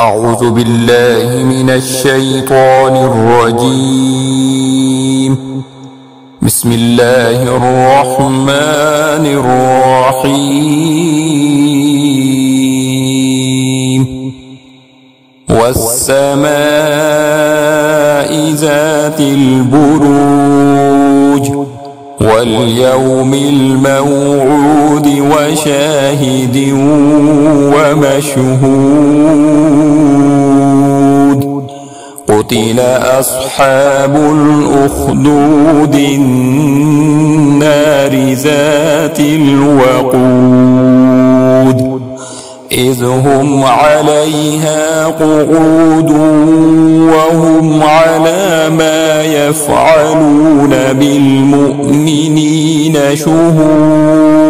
أعوذ بالله من الشيطان الرجيم. بسم الله الرحمن الرحيم. والسماء ذات البروج واليوم الموعود وشاهد ومشهود. قتل أصحاب الأخدود النار ذات الوقود إذ هم عليها قعود وهم على ما يفعلون بالمؤمنين شهود.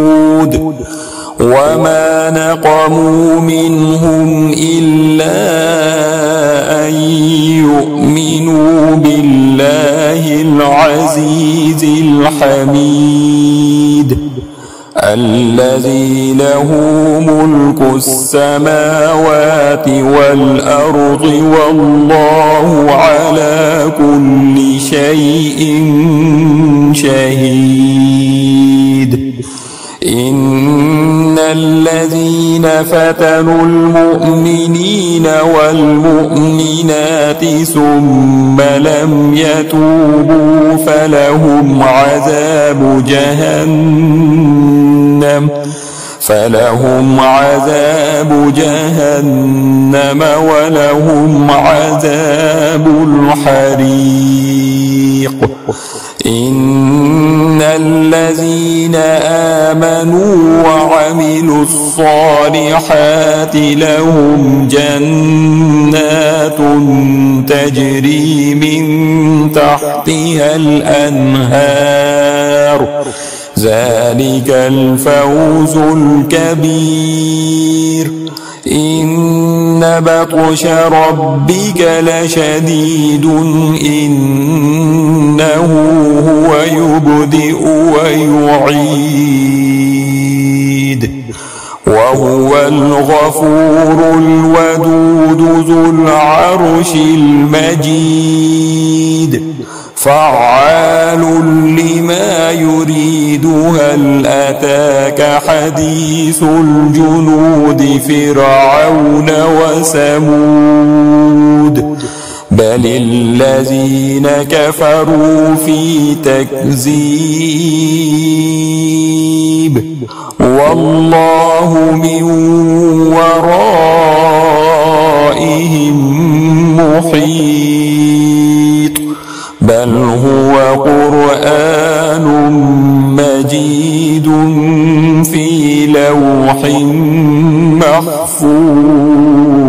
وما نقموا منهم إلا أن يؤمنوا بالله العزيز الحميد الذي له ملك السماوات والأرض والله على كل شيء شهيد. إن الذين فتنوا المؤمنين والمؤمنات ثم لم يتوبوا فلهم عذاب جهنم ولهم عذاب الحريق. إن الذين آمنوا وعملوا الصالحات لهم جنات تجري من تحتها الأنهار ذلك الفوز الكبير. إن بطش ربك لشديد إنه هو يبدئ ويعيد وهو الغفور الودود ذو العرش المجيد فعال لما يريد. هل أتاك حديث الجنود فرعون وثمود بل الذين كفروا في تكذيب والله من ورائهم محيط. بل هو قرآن مجيد في لوح محفوظ.